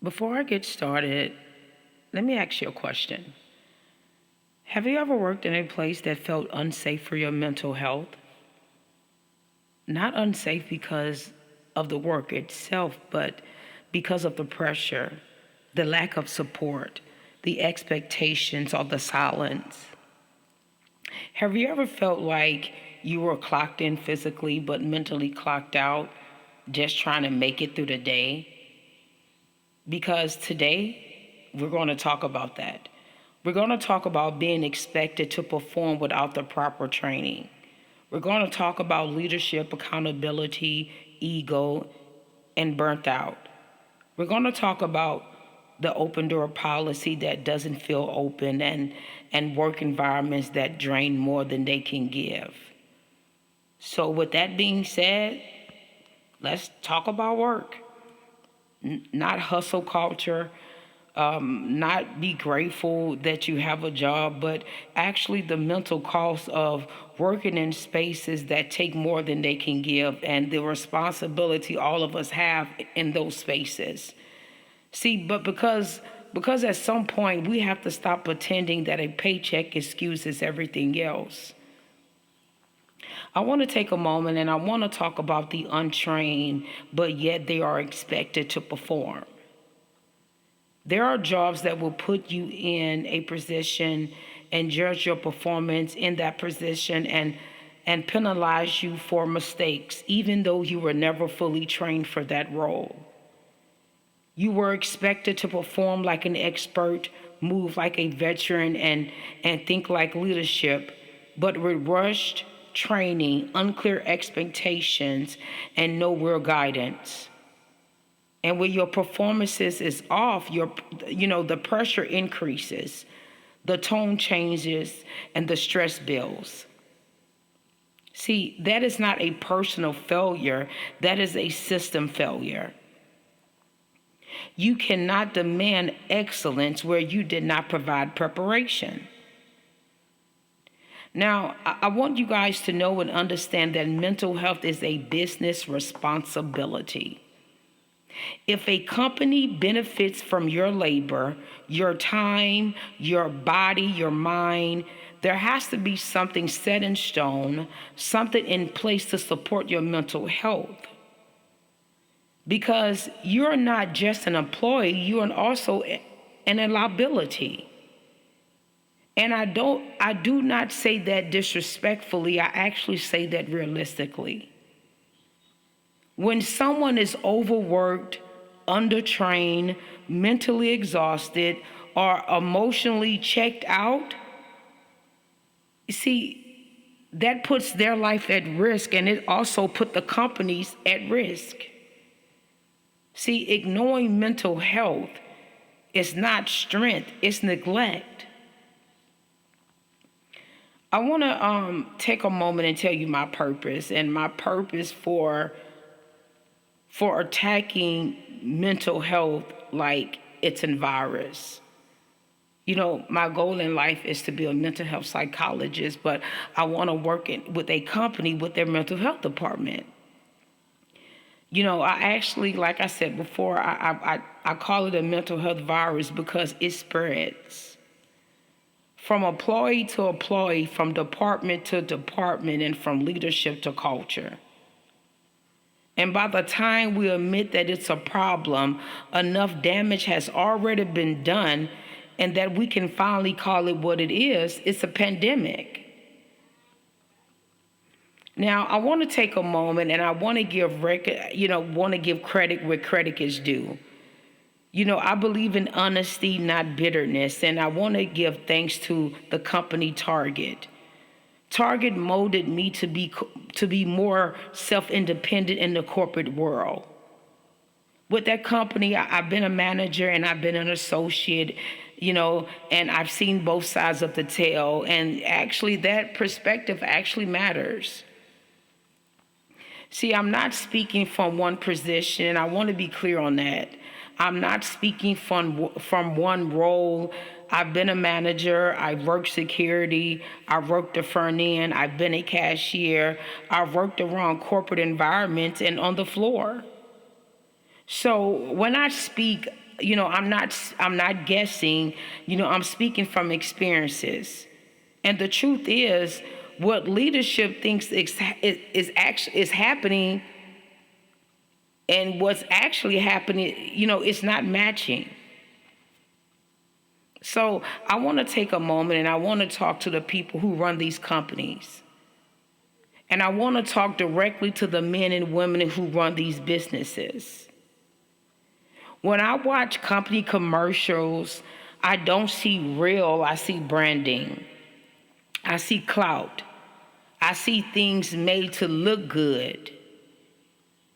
Before I get started, let me ask you a question. Have you ever worked in a place that felt unsafe for your mental health? Not unsafe because of the work itself, but because of the pressure, the lack of support, the expectations, or the silence. Have you ever felt like you were clocked in physically but mentally clocked out, just trying to make it through the day? Because today, we're going to talk about that. We're going to talk about being expected to perform without the proper training. We're going to talk about leadership, accountability, ego, and burnt out. We're going to talk about the open door policy that doesn't feel open and work environments that drain more than they can give. So, with that being said, let's talk about work. Not hustle culture, not be grateful that you have a job, but actually the mental cost of working in spaces that take more than they can give and the responsibility all of us have in those spaces. See, but because at some point we have to stop pretending that a paycheck excuses everything else. I want to take a moment and I want to talk about the untrained, but yet they are expected to perform. There are jobs that will put you in a position and judge your performance in that position and penalize you for mistakes, even though you were never fully trained for that role. You were expected to perform like an expert, move like a veteran, and think like leadership, but with rushed training, unclear expectations, and no real guidance. And when your performances is off, the pressure increases, the tone changes, and the stress builds. See, that is not a personal failure, that is a system failure. You cannot demand excellence where you did not provide preparation. Now, I want you guys to know and understand that mental health is a business responsibility. If a company benefits from your labor, your time, your body, your mind, there has to be something set in stone, something in place to support your mental health. Because you're not just an employee, you are also an liability. And I do not say that disrespectfully, I actually say that realistically. When someone is overworked, undertrained, mentally exhausted, or emotionally checked out, you see, that puts their life at risk, and it also put the companies at risk. See, ignoring mental health is not strength, it's neglect. I want to take a moment and tell you my purpose, and my purpose for attacking mental health like it's a virus. My goal in life is to be a mental health psychologist, but I want to work with a company with their mental health department. I actually, like I said before, I call it a mental health virus because it spreads from employee to employee, from department to department, and from leadership to culture. And by the time we admit that it's a problem, enough damage has already been done, and that we can finally call it what it is. It's a pandemic. Now, I want to take a moment and I want to give credit where credit is due. I believe in honesty, not bitterness, and I want to give thanks to the company Target. Target molded me to be more self-independent in the corporate world. With that company, I've been a manager and I've been an associate, and I've seen both sides of the tale, and actually that perspective actually matters. See, I'm not speaking from one position, and I want to be clear on that. I'm not speaking from one role. I've been a manager, I've worked security, I've worked the front end, I've been a cashier, I've worked around corporate environments and on the floor. So when I speak, I'm not guessing. I'm speaking from experiences. And the truth is, what leadership thinks is happening, and what's actually happening, it's not matching. So I want to take a moment and I want to talk to the people who run these companies. And I want to talk directly to the men and women who run these businesses. When I watch company commercials, I don't see real, I see branding. I see clout. I see things made to look good.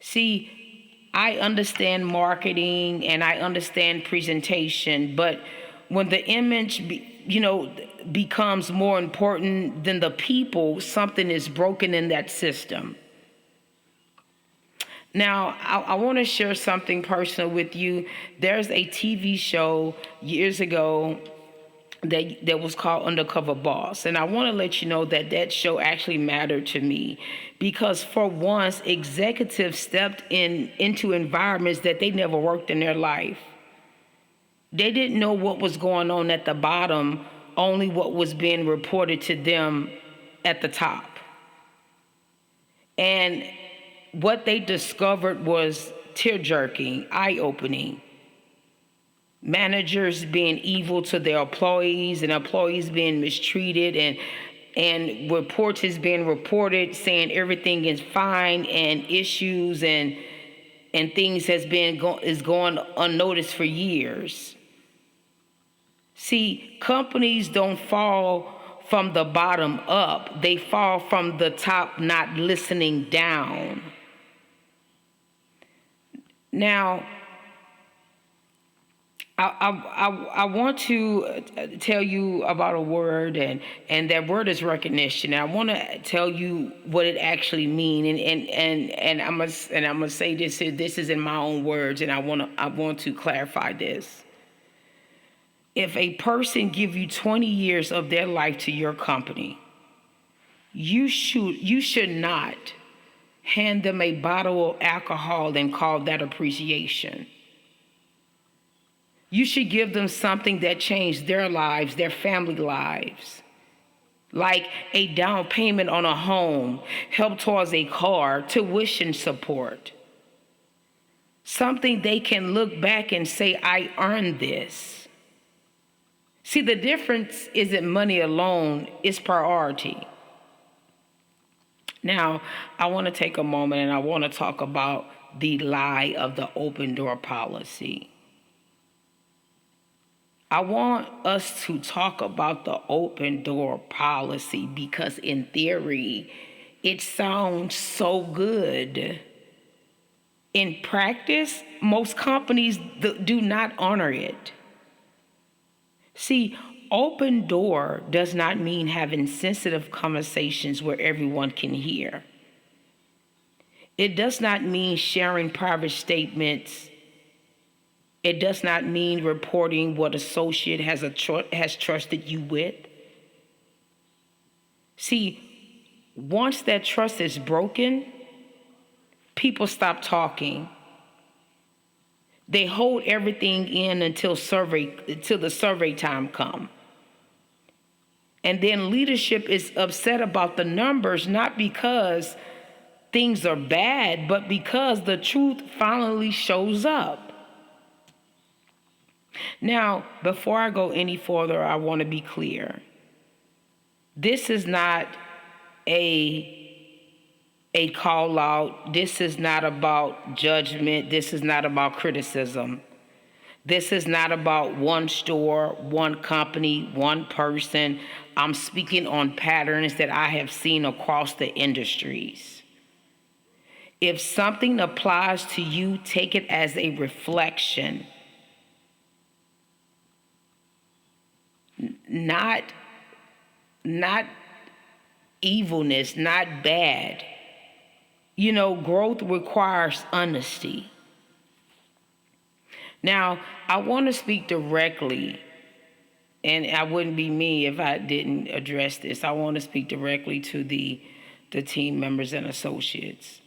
See, I understand marketing and I understand presentation, but when the image, becomes more important than the people, something is broken in that system. Now, I want to share something personal with you. There's a TV show years ago that was called Undercover Boss. And I want to let you know that show actually mattered to me because for once, executives stepped into environments that they never worked in their life. They didn't know what was going on at the bottom, only what was being reported to them at the top. And what they discovered was tear-jerking, eye-opening. Managers being evil to their employees and employees being mistreated, and reports is being reported saying everything is fine and issues and things is going unnoticed for years. See, companies don't fall from the bottom up. They fall from the top not listening down. Now, I want to tell you about a word, and that word is recognition. I want to tell you what it actually means, and I'm gonna say this is in my own words, and I want to clarify this. If a person give you 20 years of their life to your company, you should not hand them a bottle of alcohol and call that appreciation. You should give them something that changed their lives, their family lives, like a down payment on a home, help towards a car, tuition support. Something they can look back and say, I earned this. See, the difference isn't money alone, it's priority. Now, I want to take a moment and I want to talk about the lie of the open door policy. I want us to talk about the open door policy because in theory, it sounds so good. In practice, most companies do not honor it. See, open door does not mean having sensitive conversations where everyone can hear. It does not mean sharing private statements. It does not mean reporting what associate has trusted you with. See, once that trust is broken, people stop talking. They hold everything in until the survey time come. And then leadership is upset about the numbers, not because things are bad, but because the truth finally shows up. Now, before I go any further, I want to be clear. This is not a call out. This is not about judgment. This is not about criticism. This is not about one store, one company, one person. I'm speaking on patterns that I have seen across the industries. If something applies to you, take it as a reflection. Not evilness, not bad. Growth requires honesty. Now, I want to speak directly, and I wouldn't be me if I didn't address this. I want to speak directly to the team members and associates.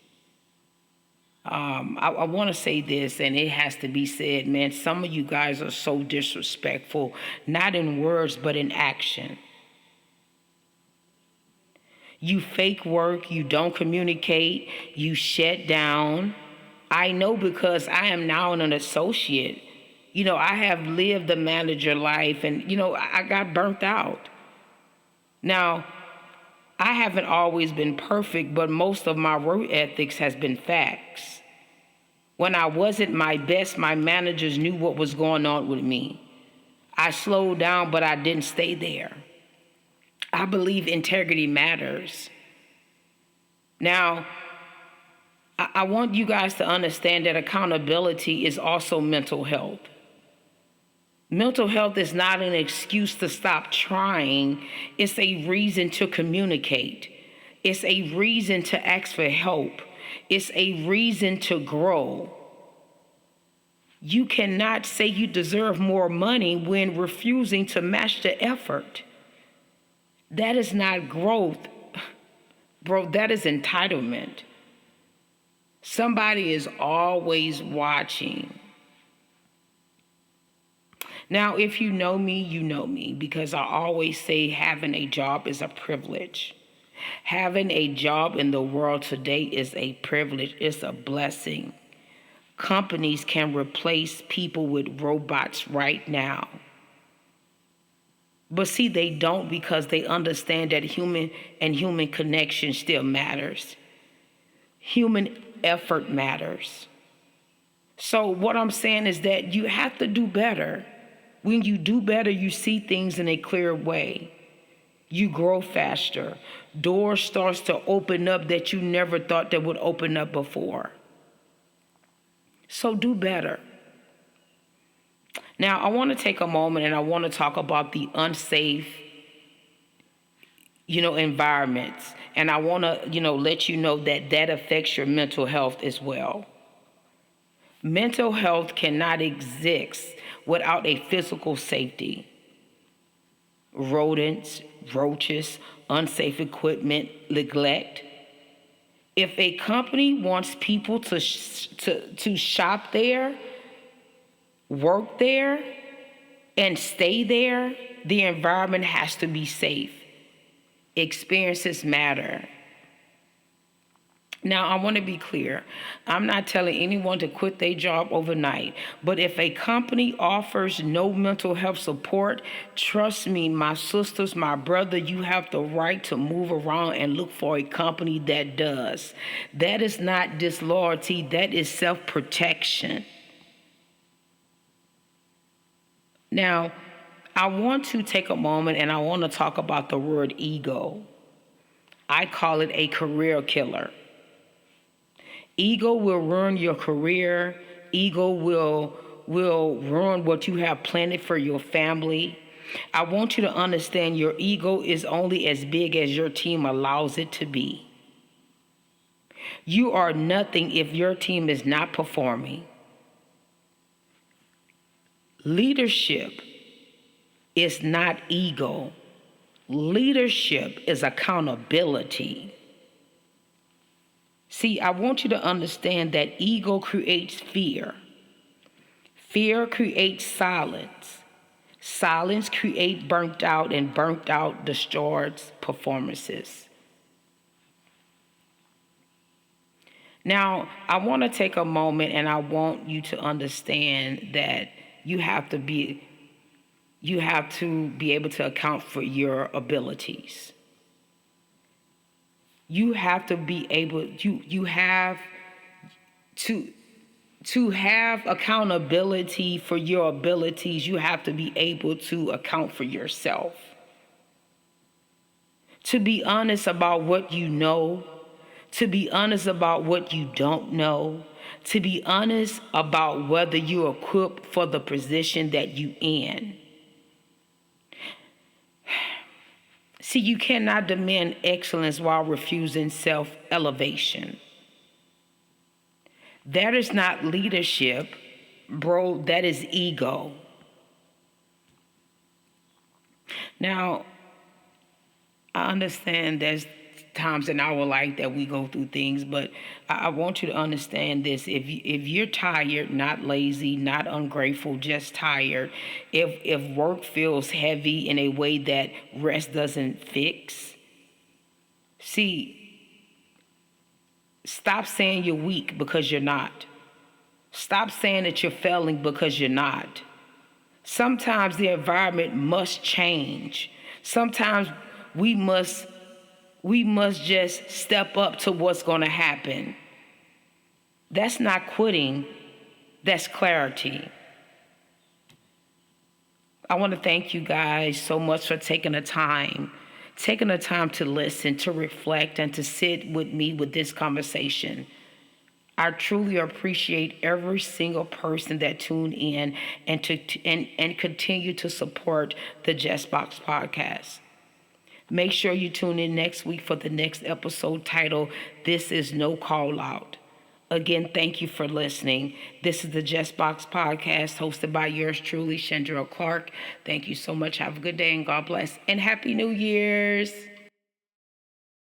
I want to say this, and it has to be said, man. Some of you guys are so disrespectful, not in words, but in action. You fake work, you don't communicate, you shut down. I know because I am now an associate. I have lived the manager life and, I got burnt out. Now, I haven't always been perfect, but most of my work ethics has been facts. When I wasn't my best, my managers knew what was going on with me. I slowed down, but I didn't stay there. I believe integrity matters. Now, I want you guys to understand that accountability is also mental health. Mental health is not an excuse to stop trying. It's a reason to communicate. It's a reason to ask for help. It's a reason to grow. You cannot say you deserve more money when refusing to match the effort. That is not growth, bro. That is entitlement. Somebody is always watching. Now, if you know me, because I always say having a job is a privilege. Having a job in the world today is a privilege. It's a blessing. Companies can replace people with robots right now. But see, they don't because they understand that human connection still matters. Human effort matters. So what I'm saying is that you have to do better. When you do better, you see things in a clear way. You grow faster. Doors starts to open up that you never thought that would open up before. So do better. Now, I want to take a moment and I want to talk about the unsafe, environments. And I want to, let you know that affects your mental health as well. Mental health cannot exist without a physical safety. Rodents, roaches, unsafe equipment, neglect. If a company wants people to shop there, work there, and stay there, the environment has to be safe. Experiences matter. Now, I want to be clear. I'm not telling anyone to quit their job overnight. But if a company offers no mental health support, trust me, my sisters, my brother, you have the right to move around and look for a company that does. That is not disloyalty. That is self-protection. Now, I want to take a moment and I want to talk about the word ego. I call it a career killer. Ego will ruin your career. Ego will ruin what you have planned for your family. I want you to understand your ego is only as big as your team allows it to be. You are nothing if your team is not performing. Leadership is not ego. Leadership is accountability. See, I want you to understand that ego creates fear. Fear creates silence. Silence creates burnt out, and burnt out destroys performances. Now, I want to take a moment and I want you to understand that you have to be able to account for your abilities. You have to be able, you have to have accountability for your abilities. You have to be able to account for yourself. To be honest about what you know, to be honest about what you don't know, to be honest about whether you're equipped for the position that you're in. See, you cannot demand excellence while refusing self-elevation. That is not leadership, bro. That is ego. Now, I understand there's times in our life that we go through things, but I want you to understand this. If you're tired, not lazy, not ungrateful, just tired, if work feels heavy in a way that rest doesn't fix, see, stop saying you're weak because you're not. Stop saying that you're failing because you're not. Sometimes the environment must change. Sometimes we must just step up to what's going to happen. That's not quitting, that's clarity. I want to thank you guys so much for taking the time to listen, to reflect, and to sit with me with this conversation. I truly appreciate every single person that tuned in and continue to support the Just Box podcast. Make sure you tune in next week for the next episode titled This Is No Call Out. Again, thank you for listening. This is the Just Box podcast hosted by yours truly, Chandra Clark. Thank you so much. Have a good day and God bless. And Happy New Year's.